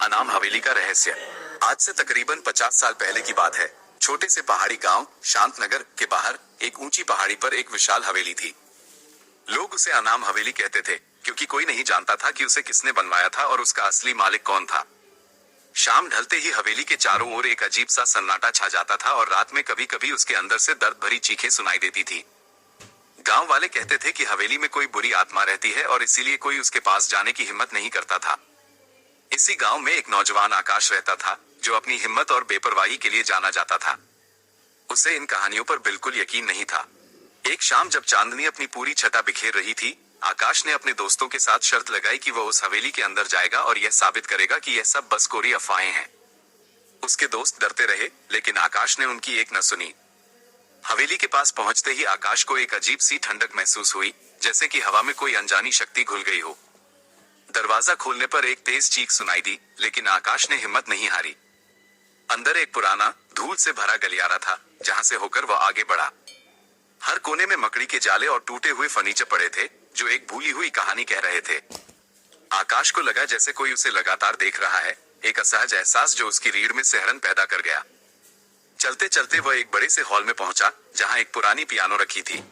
अनाम हवेली का रहस्य। आज से तकरीबन 50 साल पहले की बात है। छोटे से पहाड़ी गांव शांतनगर के बाहर एक ऊंची पहाड़ी पर एक विशाल हवेली थी। लोग उसे अनाम हवेली कहते थे क्योंकि कोई नहीं जानता था कि उसे किसने बनवाया था और उसका असली मालिक कौन था। शाम ढलते ही हवेली के चारों ओर एक अजीब सा सन्नाटा छा जाता था और रात में कभी कभी उसके अंदर से दर्द भरी चीखें सुनाई देती थी। गांव वाले कहते थे कि हवेली में कोई बुरी आत्मा रहती है और इसीलिए कोई उसके पास जाने की हिम्मत नहीं करता था। इसी गांव में एक नौजवान आकाश रहता था जो अपनी हिम्मत और बेपरवाही के लिए जाना जाता था। उसे इन कहानियों पर बिल्कुल यकीन नहीं था। एक शाम जब चांदनी अपनी पूरी छटा बिखेर रही थी, आकाश ने अपने दोस्तों के साथ शर्त लगाई कि वह उस हवेली के अंदर जाएगा और यह साबित करेगा कि यह सब बस कोरी अफवाहें हैं। उसके दोस्त डरते रहे, लेकिन आकाश ने उनकी एक न सुनी। हवेली के पास पहुंचते ही आकाश को एक अजीब सी ठंडक महसूस हुई, जैसे कि हवा में कोई अनजानी शक्ति घुल गई हो। दरवाजा खोलने पर एक तेज चीख सुनाई दी, लेकिन आकाश ने हिम्मत नहीं हारी। अंदर एक पुराना धूल से भरा गलियारा था, जहां से होकर वह आगे बढ़ा। हर कोने में मकड़ी के जाले और टूटे हुए फर्नीचर पड़े थे, जो एक भूली हुई कहानी कह रहे थे। आकाश को लगा जैसे कोई उसे लगातार देख रहा है, एक असहज एहसास जो उसकी रीढ़ में सिहरन पैदा कर गया। चलते चलते वह एक बड़े से हॉल में पहुंचा, जहां एक पुरानी पियानो रखी थी।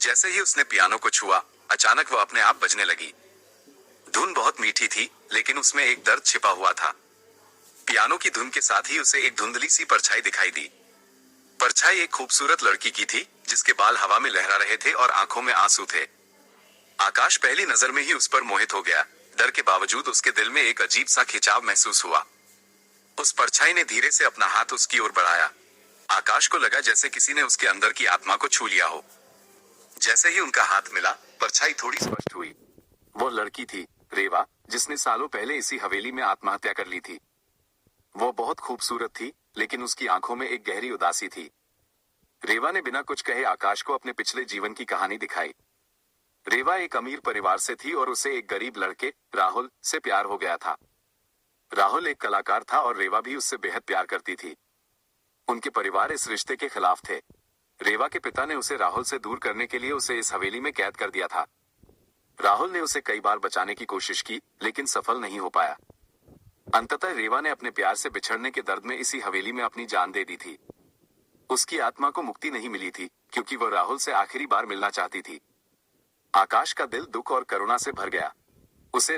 जैसे ही उसने पियानो को छुआ, अचानक वह अपने आप बजने लगी। धुन बहुत मीठी थी, लेकिन उसमें एक दर्द छिपा हुआ था। पियानो की धुन के साथ ही उसे एक धुंधली सी परछाई दिखाई दी। परछाई एक खूबसूरत लड़की की थी, जिसके बाल हवा में लहरा रहे थे और आंखों में आंसू थे। आकाश पहली नजर में ही उस पर मोहित हो गया। डर के बावजूद उसके दिल में एक अजीब सा खिंचाव महसूस हुआ। उस परछाई ने धीरे से अपना हाथ उसकी ओर बढ़ाया। आकाश को लगा जैसे किसी ने उसके अंदर की आत्मा को छू लिया हो। जैसे ही उनका हाथ मिला, परछाई थोड़ी स्पष्ट हुई। वो लड़की थी, रेवा, जिसने सालों पहले इसी हवेली में आत्महत्या कर ली थी। वो बहुत खूबसूरत थी, लेकिन उसकी आंखों में एक गहरी उदासी थी। रेवा ने बिना कुछ कहे आकाश को अपने पिछले जीवन की कहानी दिखाई। रेवा एक अमीर परिवार से थी और उसे एक गरीब लड़के, राहुल, से प्यार हो गया था। राहुल एक कलाकार था और रेवा भी उससे बेहद प्यार करती थी। उनके परिवार इस रिश्ते के खिलाफ थे। रेवा के पिता ने उसे राहुल से दूर करने के लिए उसे इस हवेली में कैद कर दिया था। राहुल ने उसे कई बार बचाने की कोशिश की, लेकिन सफल नहीं हो पाया। अंततः रेवा ने अपने प्यार से बिछड़ने के दर्द में इसी हवेली में अपनी जान दे दी थी। उसकी आत्मा को मुक्ति नहीं मिली थी, क्योंकि वह राहुल से आखिरी बार मिलना चाहती थी। आकाश का दिल दुख और करुणा से भर गया। उसे